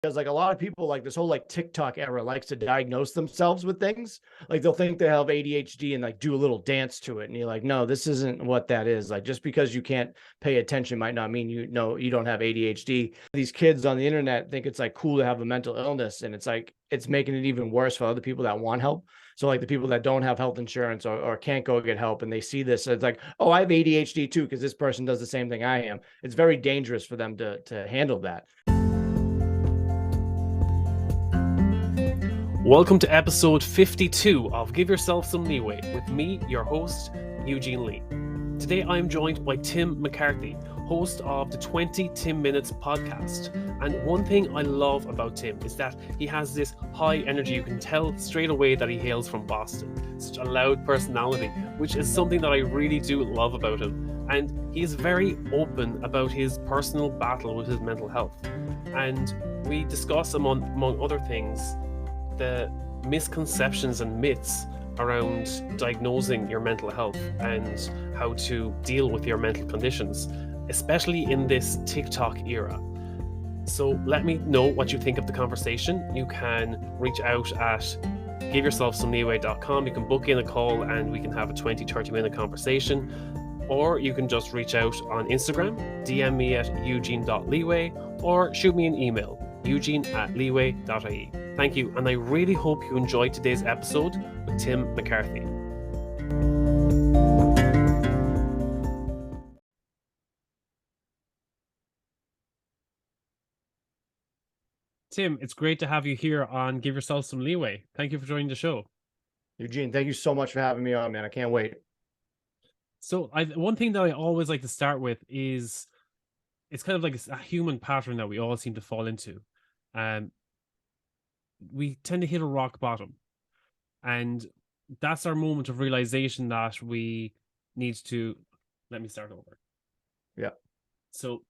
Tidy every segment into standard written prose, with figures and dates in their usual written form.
because like a lot of people, like this whole like TikTok era, likes to diagnose themselves with things. Like they'll think they have ADHD and like do a little dance to it, and you're like, no, this isn't what that is. Like just because you can't pay attention might not mean you know you don't have ADHD. These kids on the internet think it's like cool to have a mental illness, and it's like it's making it even worse for other people that want help. So like the people that don't have health insurance or can't go get help, and they see this, it's like, oh, I have ADHD too because this person does the same thing I am. It's very dangerous for them to handle that. Welcome to episode 52 of Give Yourself Some Leeway with me, your host, Eugene Lee. Today I am joined by Tim McCarthy, host of the 20 Tim Minutes podcast. And one thing I love about Tim is that he has this high energy. You can tell straight away that he hails from Boston. Such a loud personality, which is something that I really do love about him. And he is very open about his personal battle with his mental health. And we discuss, among other things, the misconceptions and myths around diagnosing your mental health and how to deal with your mental conditions, especially in this TikTok era. So let me know what you think of the conversation. You can reach out at giveyourselfsomeleeway.com. You can book in a call and we can have a 20-30 minute conversation. Or you can just reach out on Instagram, DM me at eugene.leeway, or shoot me an email, eugene@leeway.ie. Thank you, and I really hope you enjoyed today's episode with Tim McCarthy. Tim, it's great to have you here on Give Yourself Some Leeway. Thank you for joining the show. Eugene, thank you so much for having me on, man. I can't wait. So one thing that I always like to start with is it's kind of like a human pattern that we all seem to fall into. We tend to hit a rock bottom, and that's our moment of realization that we need to let me start over. Yeah. So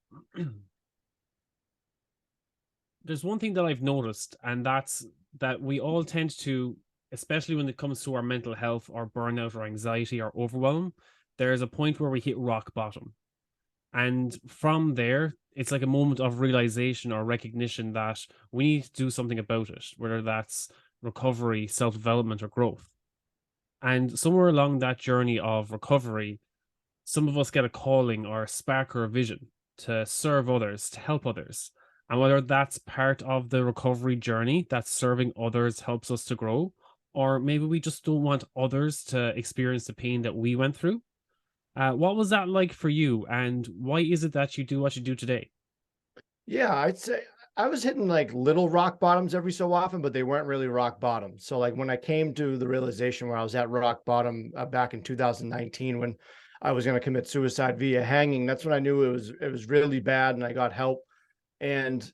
there's one thing that I've noticed, and that's that we all tend to, especially when it comes to our mental health or burnout or anxiety or overwhelm, there's a point where we hit rock bottom. And from there, it's like a moment of realization or recognition that we need to do something about it, whether that's recovery, self-development, or growth. And somewhere along that journey of recovery, some of us get a calling or a spark or a vision to serve others, to help others. And whether that's part of the recovery journey, that serving others helps us to grow, or maybe we just don't want others to experience the pain that we went through. What was that like for you, and why is it that you do what you do today? Yeah, I'd say I was hitting like little rock bottoms every so often, but they weren't really rock bottom. So like when I came to the realization where I was at rock bottom back in 2019, when I was going to commit suicide via hanging, that's when I knew it was really bad, and I got help. And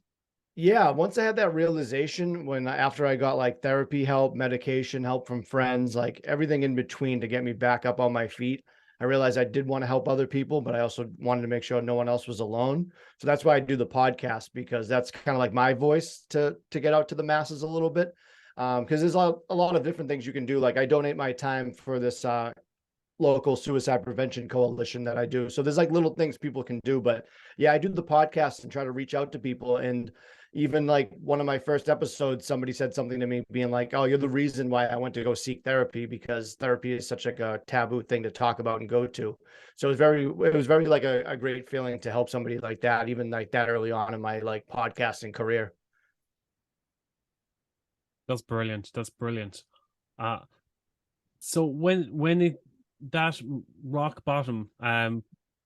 yeah, once I had that realization, after I got like therapy help, medication help from friends, like everything in between to get me back up on my feet, I realized I did want to help other people, but I also wanted to make sure no one else was alone. So that's why I do the podcast, because that's kind of like my voice to get out to the masses a little bit. Because there's a lot of different things you can do. Like I donate my time for this local suicide prevention coalition that I do. So there's like little things people can do, but yeah, I do the podcast and try to reach out to people. And even like one of my first episodes, somebody said something to me being like, oh, you're the reason why I went to go seek therapy, because therapy is such like a taboo thing to talk about and go to. So it was very like a great feeling to help somebody like that, even like that early on in my like podcasting career. That's brilliant. That's brilliant. So when it that rock bottom,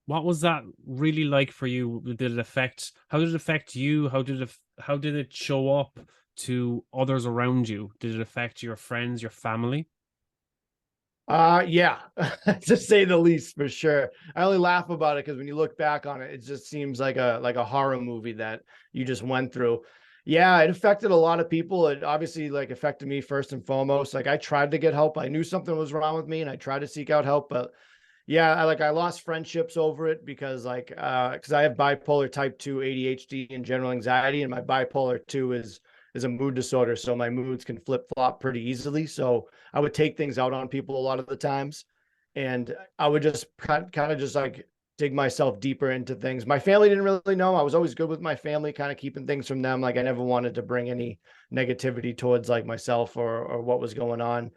what was that really like for you? Did it affect? How did it affect you? How did it show up to others around you? Did it affect your friends, your family? Yeah, to say the least, for sure. I only laugh about it because when you look back on it, it just seems like a horror movie that you just went through. Yeah, it affected a lot of people. It obviously like affected me first and foremost. Like I tried to get help. I knew something was wrong with me and I tried to seek out help, but yeah, I lost friendships over it because because I have bipolar type 2 ADHD and general anxiety, and my bipolar 2 is a mood disorder, so my moods can flip flop pretty easily. So I would take things out on people a lot of the times, and I would just kind of just like dig myself deeper into things. My family didn't really know. I was always good with my family, kind of keeping things from them. Like I never wanted to bring any negativity towards like myself or what was going on.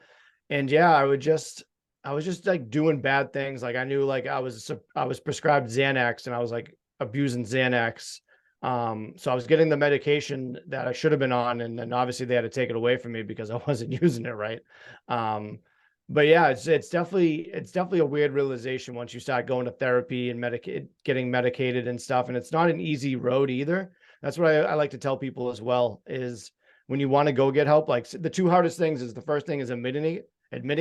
And yeah, I was just like doing bad things. Like I knew like I was prescribed Xanax and I was like abusing Xanax. So I was getting the medication that I should have been on, and then obviously they had to take it away from me because I wasn't using it right. Um, but yeah, it's definitely a weird realization once you start going to therapy and getting medicated and stuff. And it's not an easy road either. That's what I like to tell people as well, is when you want to go get help, like the two hardest things is the first thing is admitting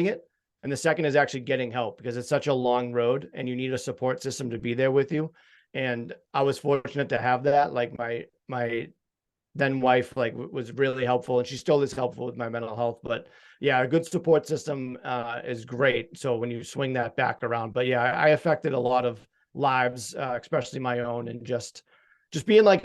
it. And the second is actually getting help, because it's such a long road and you need a support system to be there with you. And I was fortunate to have that. Like my then wife like was really helpful, and she still is helpful with my mental health. But yeah, a good support system is great. So when you swing that back around, but yeah, I affected a lot of lives, especially my own, and just being like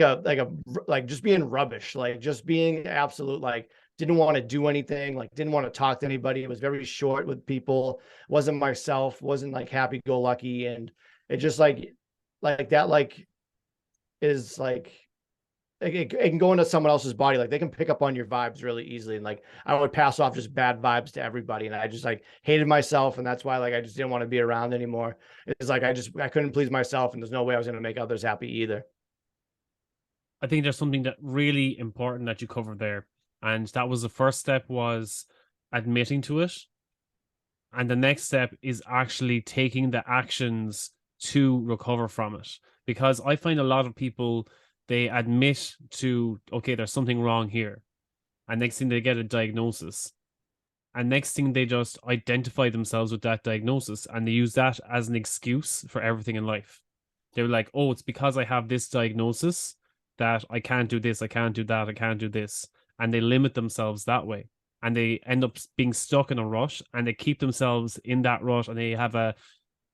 just being rubbish, like just being absolute, like didn't want to do anything, like didn't want to talk to anybody. It was very short with people, wasn't myself, wasn't like happy go lucky. And it just like that, like is like it can go into someone else's body. Like they can pick up on your vibes really easily. And like I would pass off just bad vibes to everybody. And I just like hated myself. And that's why like I just didn't want to be around anymore. It's like I couldn't please myself, and there's no way I was going to make others happy either. I think there's something that really important that you covered there. And that was the first step, was admitting to it. And the next step is actually taking the actions to recover from it. Because I find a lot of people, they admit to, okay, there's something wrong here. And next thing they get a diagnosis. And next thing they just identify themselves with that diagnosis, and they use that as an excuse for everything in life. They're like, oh, it's because I have this diagnosis that I can't do this, I can't do that, I can't do this. And they limit themselves that way. And they end up being stuck in a rut, and they keep themselves in that rut, and they have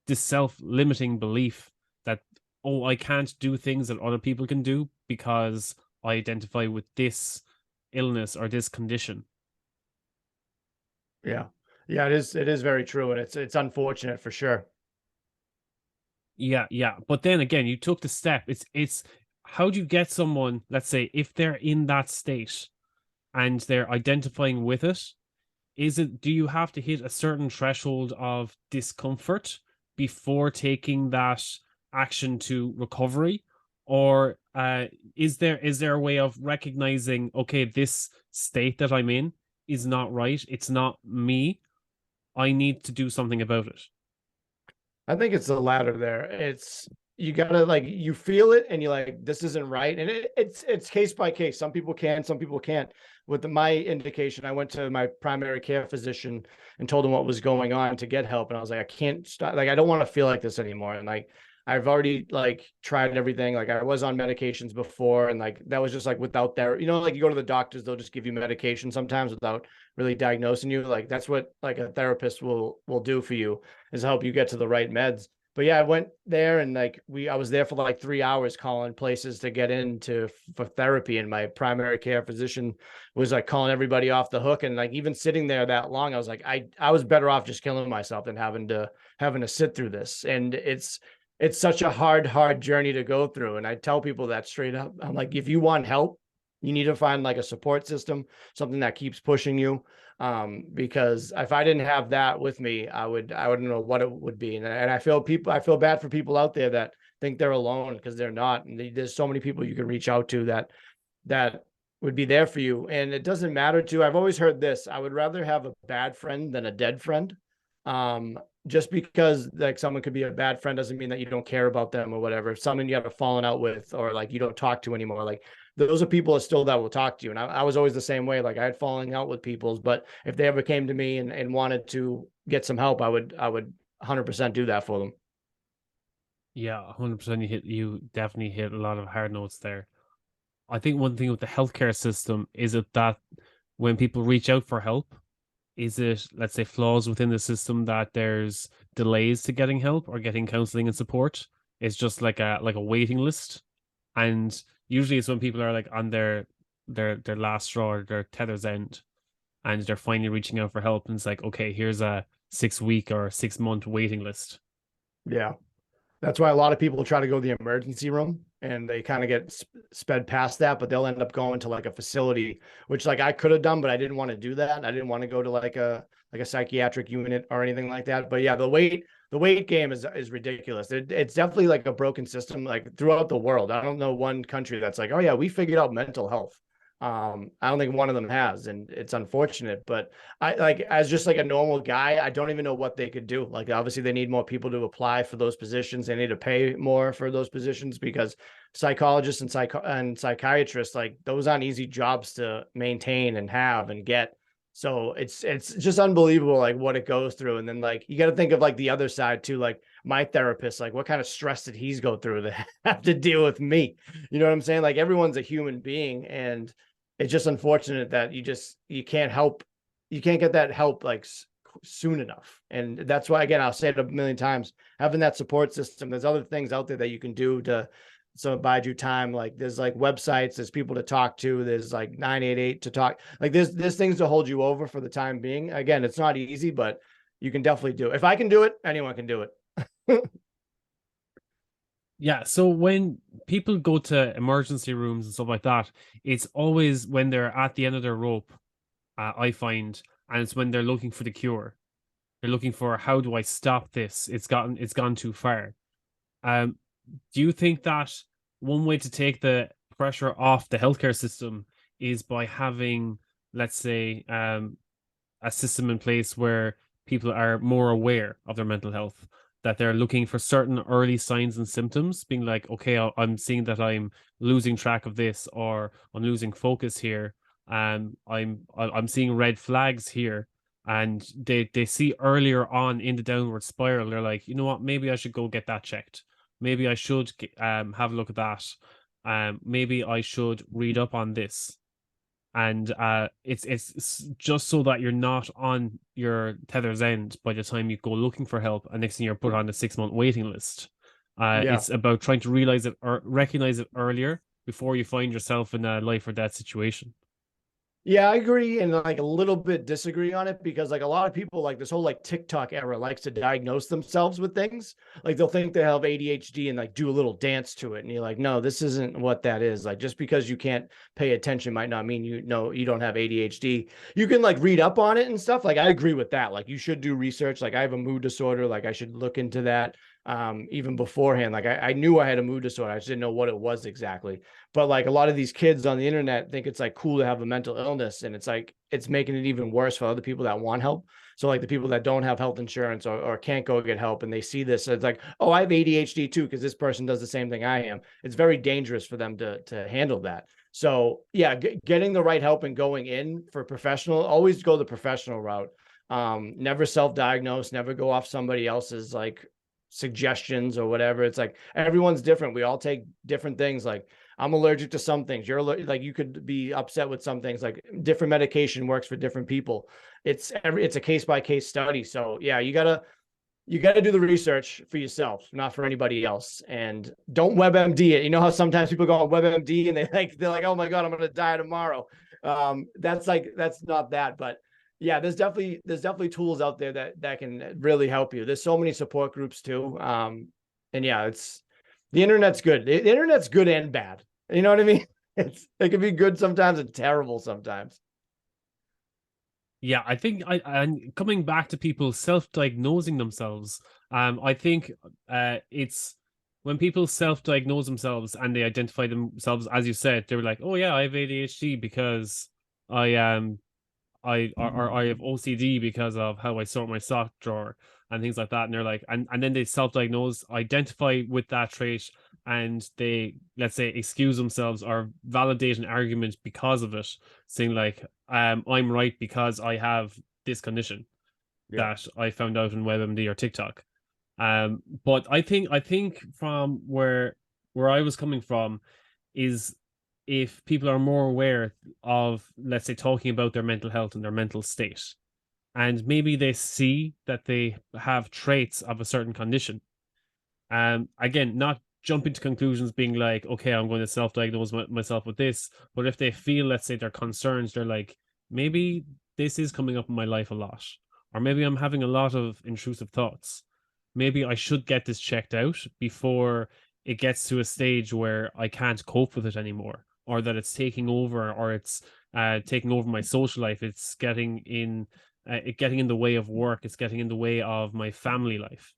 this self-limiting belief that, oh, I can't do things that other people can do because I identify with this illness or this condition. Yeah. Yeah, it is very true. And it's unfortunate for sure. Yeah, yeah. But then again, you took the step. It's how do you get someone, let's say, if they're in that state and they're identifying with it, do you have to hit a certain threshold of discomfort before taking that action to recovery? Or is there a way of recognizing, okay, this state that I'm in is not right, it's not me, I need to do something about it? I think it's the latter there. It's you gotta like you feel it and you're like, this isn't right. And it's case by case. Some people can, some people can't. With my indication, I went to my primary care physician and told him what was going on to get help. And I was like, I can't stop, like I don't want to feel like this anymore. And like I've already like tried everything. Like I was on medications before, and like that was just like without their, like you go to the doctors, they'll just give you medication sometimes without really diagnosing you. Like that's what like a therapist will do for you, is help you get to the right meds. But yeah, I went there and like I was there for like 3 hours calling places to get into for therapy. And my primary care physician was like calling everybody off the hook. And like even sitting there that long, I was like, I was better off just killing myself than having to sit through this. And it's such a hard journey to go through. And I tell people that straight up. I'm like, if you want help, you need to find like a support system, something that keeps pushing you. Because if I didn't have that with me, I wouldn't know what it would be. And I feel bad for people out there that think they're alone, because they're not. And there's so many people you can reach out to that would be there for you. And it doesn't matter to, I've always heard this, I would rather have a bad friend than a dead friend. Just because like someone could be a bad friend doesn't mean that you don't care about them or whatever. If someone you have a falling out with, or like you don't talk to anymore, like those are people that still that will talk to you. And I was always the same way. Like I had falling out with people, but if they ever came to me and wanted to get some help, I would 100% do that for them. Yeah, 100%. You definitely hit a lot of hard notes there. I think one thing with the healthcare system is that when people reach out for help, is it, let's say, flaws within the system, that there's delays to getting help or getting counseling and support? It's just like a waiting list. And usually it's when people are like on their last straw or their tether's end, and they're finally reaching out for help, and it's like, okay, here's a 6 week or 6 month waiting list. Yeah. That's why a lot of people try to go to the emergency room and they kind of get sped past that, but they'll end up going to like a facility, which like I could have done, but I didn't want to do that. I didn't want to go to like a psychiatric unit or anything like that. But yeah, the weight game is ridiculous. It's definitely like a broken system like throughout the world. I don't know one country that's like, oh yeah, we figured out mental health. I don't think one of them has, and it's unfortunate. But I like as just like a normal guy, I don't even know what they could do. Like obviously they need more people to apply for those positions. They need to pay more for those positions because psychologists and psychiatrists, like those aren't easy jobs to maintain and have and get. So it's just unbelievable like what it goes through. And then like you got to think of like the other side too, like my therapist, like what kind of stress did he go through to have to deal with me? You know what I'm saying? Like everyone's a human being, and it's just unfortunate that you can't get that help like soon enough. And that's why, again, I'll say it a million times, having that support system, there's other things out there that you can do to so bide you time. Like there's like websites, there's people to talk to, there's like 988 to talk, like there's things to hold you over for the time being. Again, it's not easy, but you can definitely do it. If I can do it, anyone can do it. Yeah, so when people go to emergency rooms and stuff like that, it's always when they're at the end of their rope, I find, and it's when they're looking for the cure. They're looking for, how do I stop this? It's gone too far. Do you think that one way to take the pressure off the healthcare system is by having, let's say, a system in place where people are more aware of their mental health, that they're looking for certain early signs and symptoms, being like, okay, I'm seeing that I'm losing track of this, or I'm losing focus here. I'm seeing red flags here, and they see earlier on in the downward spiral. They're like, you know what? Maybe I should go get that checked. Maybe I should have a look at that. Maybe I should read up on this. And it's just so that you're not on your tether's end by the time you go looking for help, and next thing you're put on a 6-month waiting list. Yeah. It's about trying to realize it or recognize it earlier before you find yourself in a life or death situation. Yeah, I agree and like a little bit disagree on it because like a lot of people like this whole like TikTok era likes to diagnose themselves with things. Like they'll think they have ADHD and like do a little dance to it. And you're like, no, this isn't what that is. Like just because you can't pay attention might not mean you know you don't have ADHD. You can like read up on it and stuff. Like I agree with that. Like you should do research. Like I have a mood disorder. Like I should look into that even beforehand. Like I knew I had a mood disorder. I just didn't know what it was exactly. But like a lot of these kids on the internet think it's like cool to have a mental illness, and it's like it's making it even worse for other people that want help. So like the people that don't have health insurance or can't go get help, and they see this, it's like, oh, I have ADHD too because this person does the same thing I am. It's very dangerous for them to handle that. So yeah, getting the right help and going in for professional, always go the professional route. Never self-diagnose, never go off somebody else's like suggestions or whatever. It's like everyone's different. We all take different things. Like I'm allergic to some things. You're like you could be upset with some things. Like different medication works for different people. It's a case by case study. So yeah, you gotta do the research for yourself, not for anybody else. And don't WebMD it. You know how sometimes people go on WebMD and they're like, oh my god, I'm gonna die tomorrow. That's not that, but yeah, there's definitely tools out there that can really help you. There's so many support groups too. And yeah, the internet's good. The internet's good and bad. You know what I mean? It can be good sometimes and terrible sometimes. Yeah, I think and coming back to people self-diagnosing themselves, I think it's when people self-diagnose themselves and they identify themselves, as you said, they were like, oh yeah, I have ADHD because I have OCD because of how I sort my sock drawer and things like that. And they're like, and then they self-diagnose, identify with that trait, and they, let's say, excuse themselves or validate an argument because of it, saying like, I'm right because I have this condition that I found out in WebMD or TikTok. But I think from where I was coming from is, if people are more aware of, let's say, talking about their mental health and their mental state, and maybe they see that they have traits of a certain condition, again, not jumping to conclusions being like, okay, I'm going to self-diagnose myself with this, but if they feel, let's say, they're concerned, they're like, maybe this is coming up in my life a lot, or maybe I'm having a lot of intrusive thoughts. maybe I should get this checked out before it gets to a stage where I can't cope with it anymore, or that it's taking over, or it's taking over my social life. It's getting in the way of work. It's getting in the way of my family life.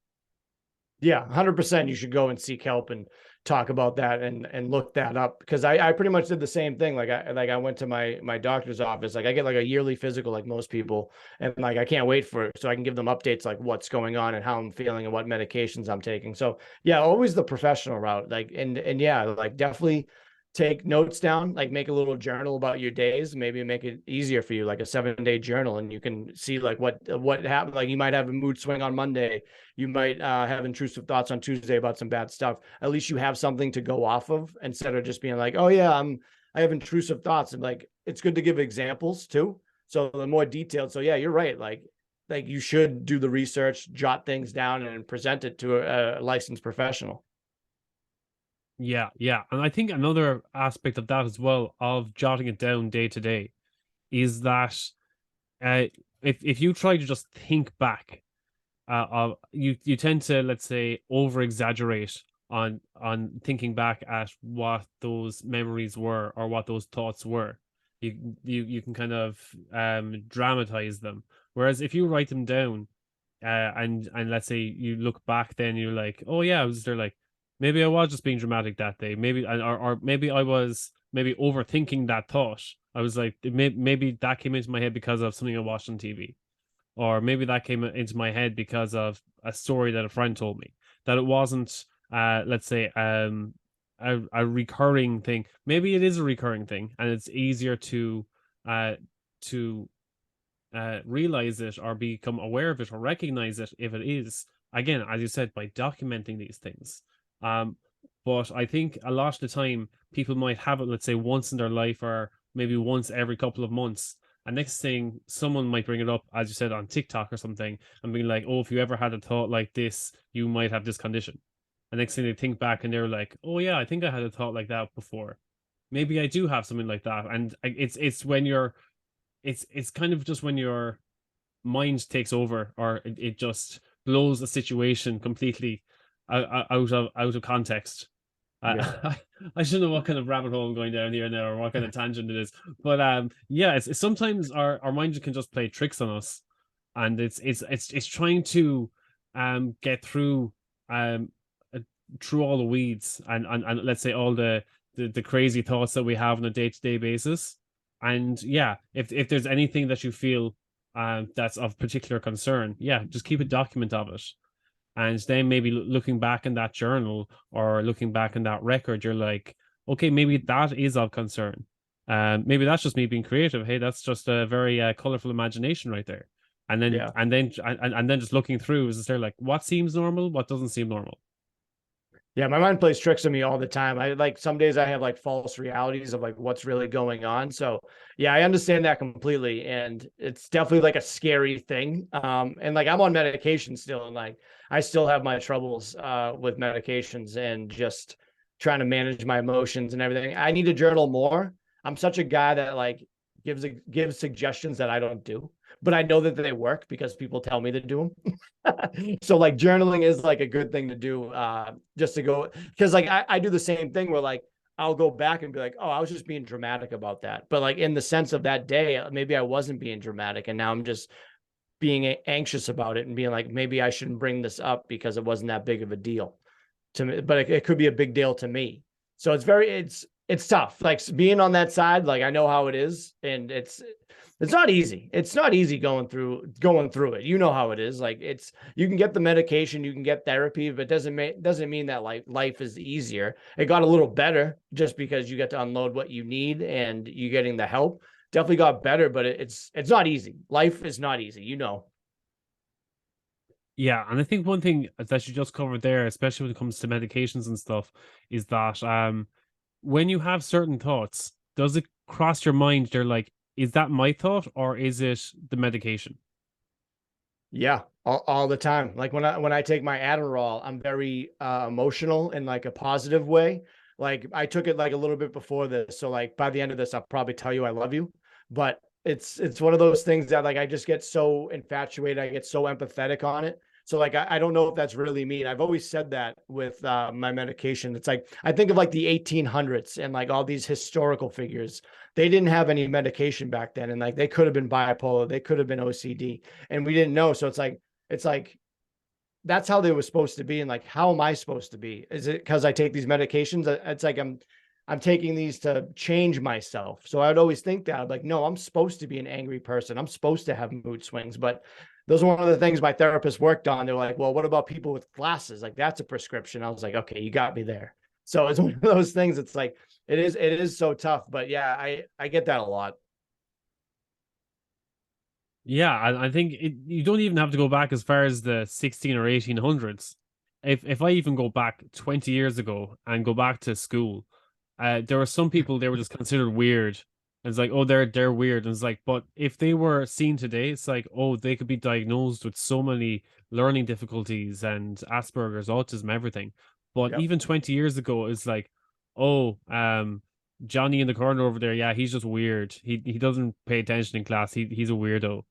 Yeah, 100%. You should go and seek help and talk about that and look that up, because I pretty much did the same thing. I went to my doctor's office. Like I get like a yearly physical like most people, and like I can't wait for it so I can give them updates like what's going on and how I'm feeling and what medications I'm taking. So yeah, always the professional route. Like and yeah, like definitely take notes down, like make a little journal about your days, maybe make it easier for you, like a 7-day journal, and you can see like what happened. Like you might have a mood swing on Monday, you might have intrusive thoughts on Tuesday about some bad stuff. At least you have something to go off of instead of just being like, oh yeah, I have intrusive thoughts. And like, it's good to give examples too. So the more detailed. So yeah, you're right. Like you should do the research, jot things down and present it to a licensed professional. Yeah, yeah. And I think another aspect of that as well, of jotting it down day to day, is that uh, if you try to just think back, you tend to, let's say, over exaggerate on thinking back at what those memories were or what those thoughts were. You can kind of dramatize them. Whereas if you write them down, and let's say you look back, then you're like, oh yeah, I was there, like maybe I was just being dramatic that day, maybe, or maybe I was maybe overthinking that thought. I was like, maybe that came into my head because of something I watched on TV, or maybe that came into my head because of a story that a friend told me. That it wasn't, let's say, a recurring thing. Maybe it is a recurring thing, and it's easier uh to realize it or become aware of it or recognize it if it is, again, as you said, by documenting these things. um but I think a lot of the time people might have it, let's say, once in their life, or maybe once every couple of months, and next thing someone might bring it up, as you said, on TikTok or something, and being like, oh, if you ever had a thought like this, you might have this condition. And next thing they think back and they're like, oh yeah, I think I had a thought like that before. Maybe I do have something like that. And it's when you're it's kind of just when your mind takes over, or it just blows a situation completely out of context. Yeah. I shouldn't know what kind of rabbit hole I'm going down here now, or what kind of tangent it is. But yeah, it's sometimes our mind can just play tricks on us, and it's trying to get um through all the weeds, and let's say all the crazy thoughts that we have on a day-to-day basis. And yeah, if there's anything that you feel that's of particular concern, yeah, just keep a document of it. And then maybe looking back in that journal or looking back in that record, you're like, okay, maybe that is of concern. Maybe that's just me being creative. Hey, that's just a very colorful imagination right there. And then Yeah. and then just looking through, is there like what seems normal, what doesn't seem normal? Yeah, my mind plays tricks on me all the time. I like some days I have like false realities of like what's really going on. So yeah, I understand that completely. And it's definitely like a scary thing. And like I'm on medication still, and like I still have my troubles with medications and just trying to manage my emotions and everything. I need to journal more. I'm such a guy that like gives suggestions that I don't do, but I know that they work because people tell me to do them. So like journaling is like a good thing to do, just to go, because like I do the same thing where like I'll go back and be like, oh, I was just being dramatic about that, but like in the sense of that day maybe I wasn't being dramatic, and now I'm just being anxious about it and being like, maybe I shouldn't bring this up because it wasn't that big of a deal to me, but it could be a big deal to me. So it's tough, like being on that side. Like I know how it is, and it's not easy. It's not easy going through it. You know how it is. Like it's, you can get the medication, you can get therapy, but doesn't mean that life is easier. It got a little better just because you get to unload what you need and you getting the help. Definitely got better, but it's not easy. Life is not easy, you know. Yeah, and I think one thing that you just covered there, especially when it comes to medications and stuff, is that when you have certain thoughts, does it cross your mind? They're like, is that my thought or is it the medication? Yeah, all the time. Like when I take my Adderall, I'm very emotional in like a positive way. Like I took it like a little bit before this, so like by the end of this, I'll probably tell you I love you. But it's one of those things that like I just get so infatuated, I get so empathetic on it So like I don't know if that's really me. I've always said that with my medication. It's like I think of like the 1800s and like all these historical figures. They didn't have any medication back then, and like they could have been bipolar, they could have been OCD, and we didn't know. So it's like that's how they were supposed to be. And like, how am I supposed to be? Is it because I take these medications? It's like I'm taking these to change myself. So I would always think that I'm like, no, I'm supposed to be an angry person. I'm supposed to have mood swings. But those are one of the things my therapist worked on. They're like, well, what about people with glasses? Like that's a prescription. I was like, okay, you got me there. So it's one of those things. It's like it is so tough. But yeah, I get that a lot. Yeah, I think you don't even have to go back as far as the 16 or 1800s. If I even go back 20 years ago and go back to school, there were some people they were just considered weird. It's like, oh, they're weird. And it's like, but if they were seen today, it's like, oh, they could be diagnosed with so many learning difficulties and Asperger's, autism, everything. But Yep. even 20 years ago, it's like, oh, Johnny in the corner over there, yeah, he's just weird. He doesn't pay attention in class. He's a weirdo.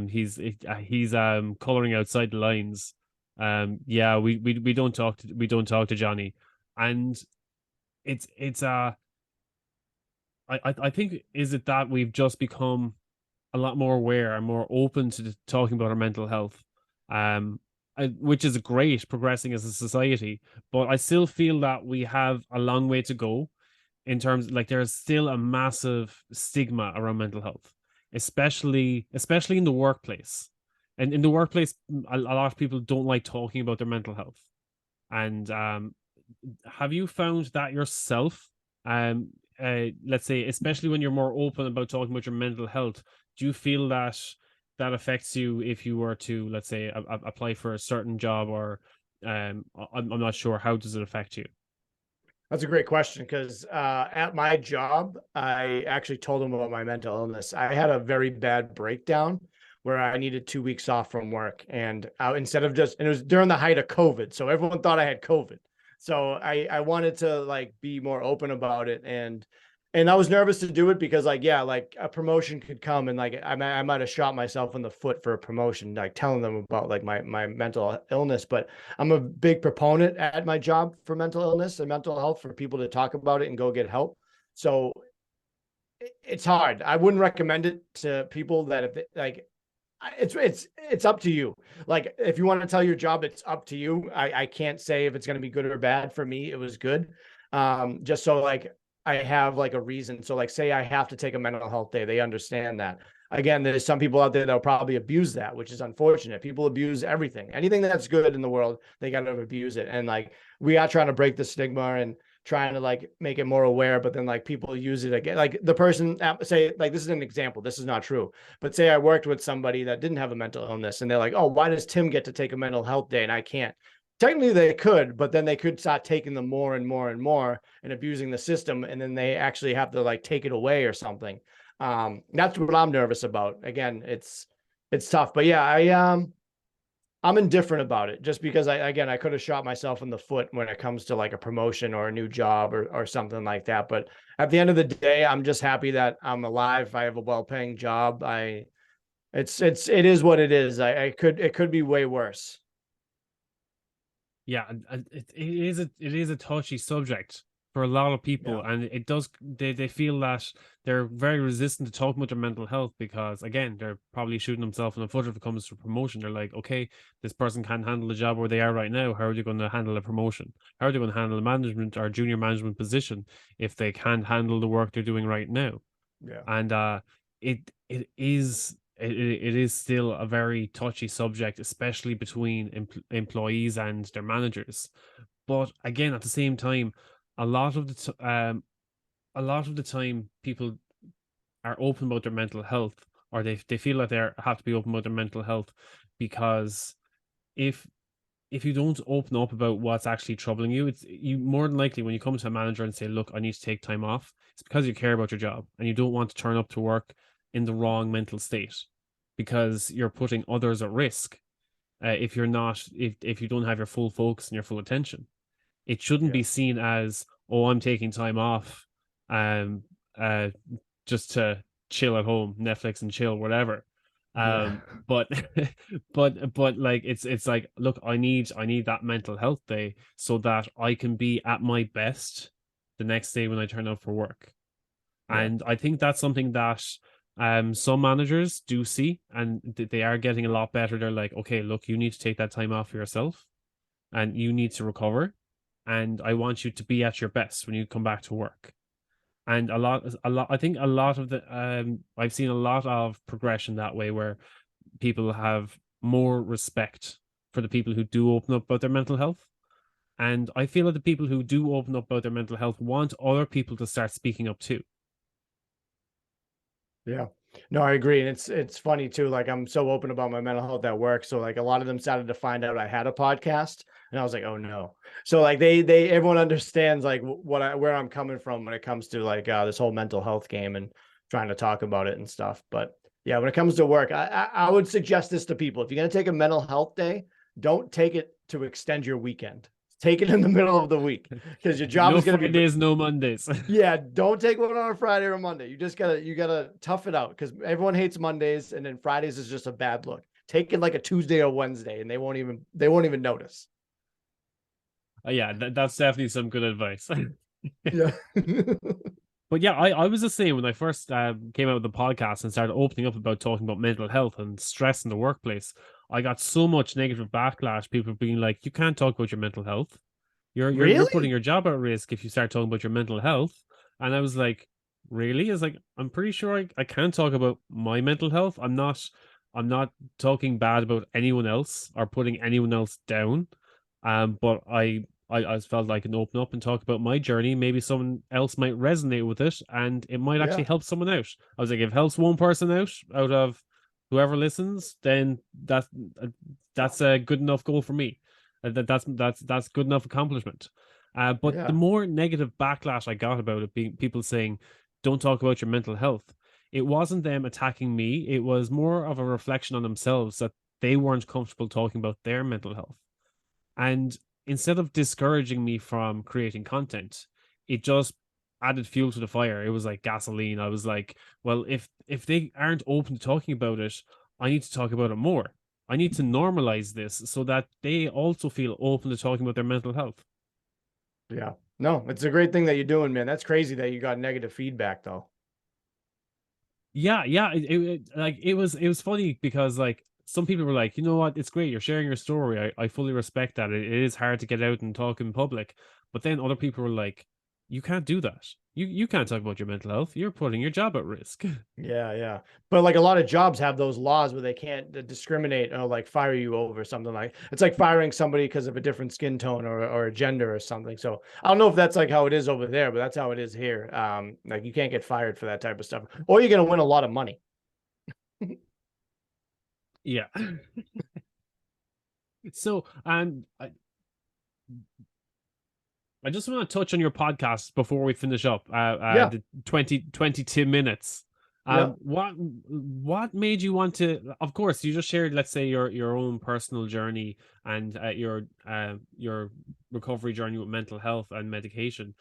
He's coloring outside the lines. Yeah, we don't talk to Johnny, and it's I think is it that we've just become a lot more aware and more open to talking about our mental health, which is great progressing as a society. But I still feel that we have a long way to go in terms like there's still a massive stigma around mental health, especially in the workplace. And in the workplace, a lot of people don't like talking about their mental health. And have you found that yourself? Let's say, especially when you're more open about talking about your mental health, do you feel that that affects you if you were to, let's say, apply for a certain job, or I'm not sure. How does it affect you? That's a great question because at my job, I actually told them about my mental illness. I had a very bad breakdown where I needed 2 weeks off from work. And instead of and it was during the height of COVID. So everyone thought I had COVID. So I wanted to like be more open about it. And I was nervous to do it because like, yeah, like a promotion could come and like I might have shot myself in the foot for a promotion, like telling them about like my mental illness. But I'm a big proponent at my job for mental illness and mental health for people to talk about it and go get help. So it's hard. I wouldn't recommend it to people that if they, like it's up to you. Like if you want to tell your job, it's up to you. I can't say if it's going to be good or bad. For me, it was good. Just so like I have like a reason. So like say I have to take a mental health day, they understand that. Again, there's some people out there that'll probably abuse that, which is unfortunate. People abuse everything. Anything that's good in the world, they gotta abuse it. And like we are trying to break the stigma and trying to like make it more aware, but then like people use it again. Like the person say, like this is an example. This is not true. But say I worked with somebody that didn't have a mental illness and they're like, oh, why does Tim get to take a mental health day and I can't? Technically they could, but then they could start taking them more and more and more and abusing the system, and then they actually have to like take it away or something. That's what I'm nervous about. Again, it's tough, but yeah, I'm indifferent about it just because I could have shot myself in the foot when it comes to like a promotion or a new job or something like that. But at the end of the day, I'm just happy that I'm alive. I have a well-paying job. It is what it is. It could be way worse. Yeah, it is a touchy subject for a lot of Yeah. people, and it does they feel that they're very resistant to talking about their mental health because again they're probably shooting themselves in the foot if it comes to promotion. They're like, okay, this person can't handle the job where they are right now. How are they going to handle a promotion? How are they going to handle a management or junior management position if they can't handle the work they're doing right now? Yeah. And it is still a very touchy subject, especially between employees and their managers. But again, at the same time, a lot of the time, people are open about their mental health, or they feel like they have to be open about their mental health because if if you don't open up about what's actually troubling you, it's you more than likely when you come to a manager and say, "Look, I need to take time off," it's because you care about your job and you don't want to turn up to work in the wrong mental state because you're putting others at risk. If you're not, if you don't have your full focus and your full attention, it shouldn't Yeah. be seen as, "Oh, I'm taking time off, um, uh, just to chill at home, Netflix and chill, whatever." Yeah. But but like it's like, look, I need that mental health day so that I can be at my best the next day when I turn up for work. Yeah. And I think that's something that some managers do see, and they are getting a lot better. They're like, okay, look, you need to take that time off for yourself and you need to recover. And I want you to be at your best when you come back to work. And I think a lot of the I've seen a lot of progression that way, where people have more respect for the people who do open up about their mental health. And I feel that the people who do open up about their mental health want other people to start speaking up too. Yeah. No, I agree. And it's funny too. Like I'm so open about my mental health at work. So like a lot of them started to find out I had a podcast and I was like, oh no. So like they everyone understands like where I'm coming from when it comes to like this whole mental health game and trying to talk about it and stuff. But yeah, when it comes to work, I would suggest this to people. If you're gonna take a mental health day, don't take it to extend your weekend. Take it in the middle of the week because your job No is going to be Fridays, no Mondays. yeah, don't take one on a Friday or a Monday. You gotta tough it out because everyone hates Mondays, and then Fridays is just a bad look. Take it like a Tuesday or Wednesday, and they won't even notice. Yeah, that's definitely some good advice. Yeah. But yeah, I was the same when I first came out with the podcast and started opening up about talking about mental health and stress in the workplace. I got so much negative backlash. People being like, "You can't talk about your mental health. You're putting Really? your job at risk if you start talking about your mental health." And I was like, "Really?" It's like, I'm pretty sure I can talk about my mental health. I'm not talking bad about anyone else or putting anyone else down. But I just felt I can open up and talk about my journey. Maybe someone else might resonate with it, and it might actually Yeah. help someone out. I was like, if it helps one person out of whoever listens, then that's a good enough goal for me. That's good enough accomplishment. But the Yeah. more negative backlash I got about it, being people saying, "Don't talk about your mental health," it wasn't them attacking me. It was more of a reflection on themselves that they weren't comfortable talking about their mental health. And instead of discouraging me from creating content, it just added fuel to the fire. It was like gasoline. I was like, well, if they aren't open to talking about it, I need to talk about it more. I need to normalize this so that they also feel open to talking about their mental health. Yeah. No, it's a great thing that you're doing, man. That's crazy that you got negative feedback though. Yeah, yeah. Like it was funny because like some people were like, you know what, it's great, you're sharing your story. I fully respect that. It is hard to get out and talk in public. But then other people were like, you can't do that. You can't talk about your mental health. You're putting your job at risk. Yeah, yeah. But like a lot of jobs have those laws where they can't discriminate or like fire you over something like it's like firing somebody because of a different skin tone or a gender or something. So I don't know if that's like how it is over there, but that's how it is here. Like you can't get fired for that type of stuff, or you're gonna win a lot of money. Yeah. So I just want to touch on your podcast before we finish up. Yeah, The 22 minutes. yeah. What made you want to? Of course, you just shared, let's say, your own personal journey and your recovery journey with mental health and medication.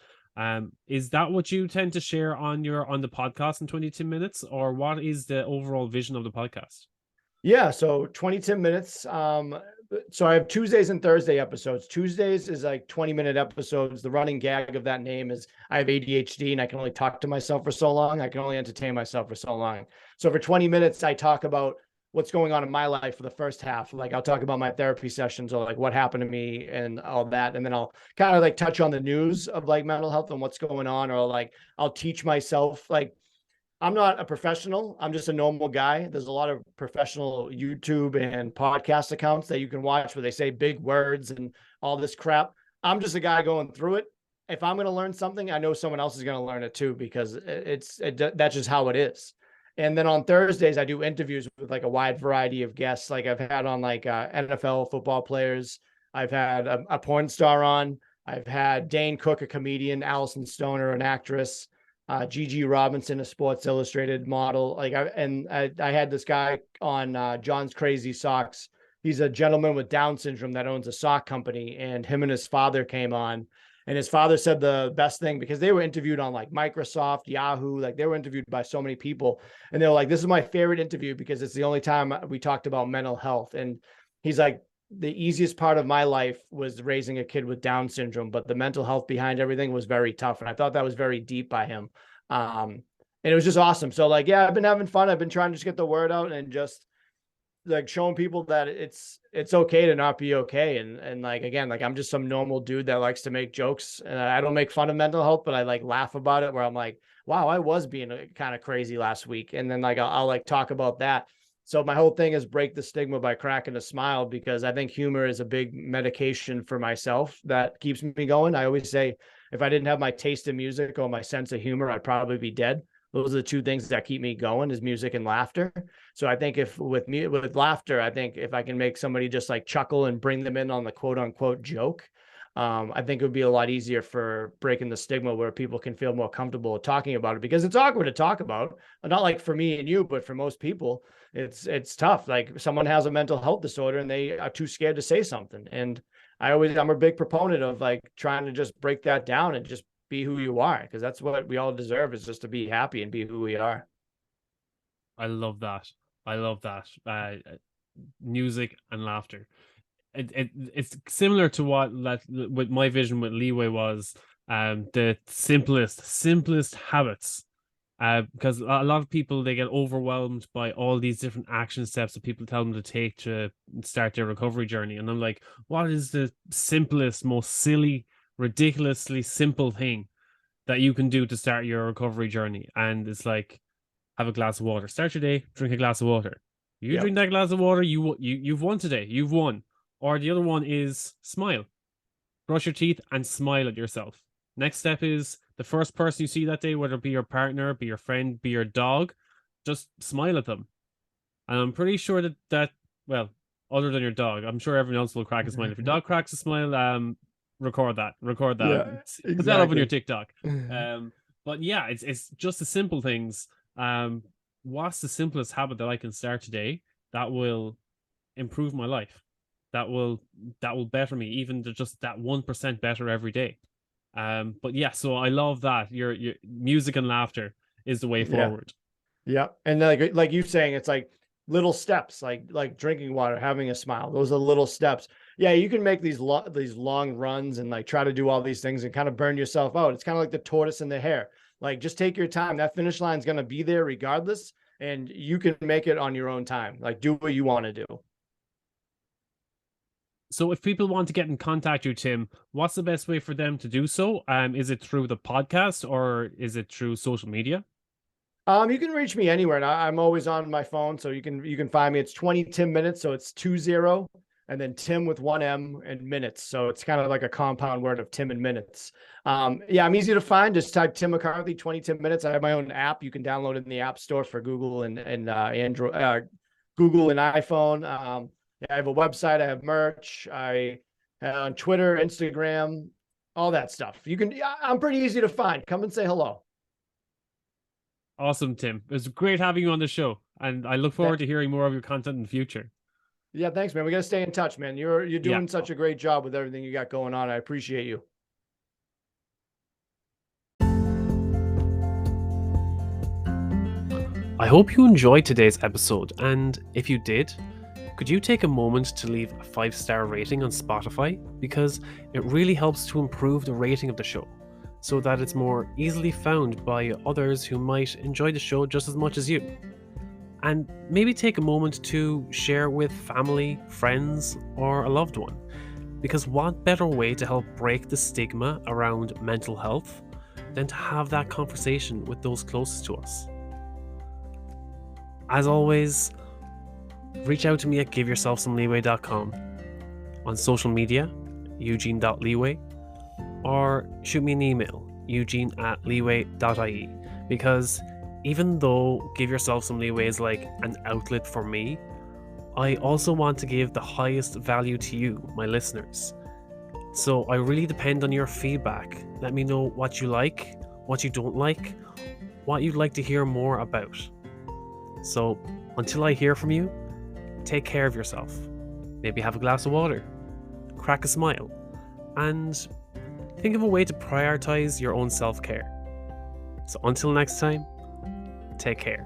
Is that what you tend to share on the podcast in 22 minutes, or what is the overall vision of the podcast? Yeah, so 22 minutes. So I have Tuesdays and Thursday episodes. Tuesdays is like 20-minute episodes. The running gag of that name is I have ADHD and I can only talk to myself for so long. I can only entertain myself for so long. So for 20 minutes, I talk about what's going on in my life for the first half. Like I'll talk about my therapy sessions or like what happened to me and all that. And then I'll kind of like touch on the news of like mental health and what's going on, or like I'll teach myself like I'm not a professional. I'm just a normal guy. There's a lot of professional YouTube and podcast accounts that you can watch where they say big words and all this crap. I'm just a guy going through it. If I'm going to learn something, I know someone else is going to learn it too because that's just how it is. And then on Thursdays, I do interviews with like a wide variety of guests. Like I've had on like NFL football players. I've had a porn star on. I've had Dane Cook, a comedian, Allison Stoner, an actress, Gigi Robinson, a Sports Illustrated model. I had this guy on John's Crazy Socks. He's a gentleman with Down syndrome that owns a sock company, and him and his father came on, And his father said the best thing, because they were interviewed on like Microsoft, Yahoo, like they were interviewed by so many people. And they were like, this is my favorite interview because it's the only time we talked about mental health. And he's like, the easiest part of my life was raising a kid with Down syndrome, but the mental health behind everything was very tough. And I thought that was very deep by him. And it was just awesome. So like, yeah, I've been having fun. I've been trying to just get the word out and just like showing people that it's okay to not be okay. And like, again, like I'm just some normal dude that likes to make jokes, and I don't make fun of mental health, but I like laugh about it, where I'm like, wow, I was being kind of crazy last week. And then like, I'll like talk about that. So my whole thing is break the stigma by cracking a smile, because I think humor is a big medication for myself that keeps me going. I always say, if I didn't have my taste in music or my sense of humor, I'd probably be dead. Those are the two things that keep me going, is music and laughter. So I think if with laughter, I think if I can make somebody just like chuckle and bring them in on the quote unquote joke, I think it would be a lot easier for breaking the stigma, where people can feel more comfortable talking about it, because it's awkward to talk about. Not like for me and you, but for most people, it's tough. Like someone has a mental health disorder and they are too scared to say something. And I'm a big proponent of like trying to just break that down and just be who you are, because that's what we all deserve, is just to be happy and be who we are. I love that. I love that. Music and laughter. It's similar to what that with my vision with Leeway was, the simplest habits. Because a lot of people, they get overwhelmed by all these different action steps that people tell them to take to start their recovery journey. And I'm like, what is the simplest, most silly, ridiculously simple thing that you can do to start your recovery journey? And it's like, have a glass of water. Start your day, drink a glass of water. You drink that glass of water, you've won today. You've won. Or the other one is smile. Brush your teeth and smile at yourself. Next step is the first person you see that day, whether it be your partner, be your friend, be your dog, just smile at them. And I'm pretty sure that well, other than your dog, I'm sure everyone else will crack a smile. If your dog cracks a smile, record that. Yeah, exactly. Put that up on your TikTok. But yeah, it's just the simple things. What's the simplest habit that I can start today that will improve my life? That will better me, even to just that 1% better every day. But yeah, so I love that your music and laughter is the way forward. Yeah. And like you saying, it's like little steps, like drinking water, having a smile. Those are little steps. Yeah, you can make these long runs and like try to do all these things and kind of burn yourself out. It's kind of like the tortoise and the hare. Like, just take your time. That finish line is going to be there regardless, and you can make it on your own time. Like, do what you want to do. So if people want to get in contact with you, Tim, what's the best way for them to do so? Is it through the podcast or is it through social media? You can reach me anywhere. And I'm always on my phone, so you can find me. It's 20 Tim minutes, so it's 20 and then Tim with 1 M and minutes. So it's kind of like a compound word of Tim and minutes. Yeah, I'm easy to find. Just type Tim McCarthy 20 Tim minutes. I have my own app. You can download it in the App Store for Google and Android, Google and iPhone. Yeah, I have a website. I have merch. I on Twitter, Instagram, all that stuff. I'm pretty easy to find. Come and say hello. Awesome, Tim. It was great having you on the show, and I look forward to hearing more of your content in the future. Yeah, thanks, man. We got to stay in touch, man. You're doing such a great job with everything you got going on. I appreciate you. I hope you enjoyed today's episode, and if you did, could you take a moment to leave a 5-star rating on Spotify, because it really helps to improve the rating of the show so that it's more easily found by others who might enjoy the show just as much as you. And maybe take a moment to share with family, friends, or a loved one, because what better way to help break the stigma around mental health than to have that conversation with those closest to us. As always, reach out to me at giveyourselfsomeleeway.com, on social media, eugene.leeway, or shoot me an email, eugene@leeway.ie, because even though Give Yourself Some Leeway is like an outlet for me, I also want to give the highest value to you, my listeners. So I really depend on your feedback. Let me know what you like, what you don't like, what you'd like to hear more about. So until I hear from you, take care of yourself. Maybe have a glass of water, crack a smile, and think of a way to prioritize your own self-care. So until next time, take care.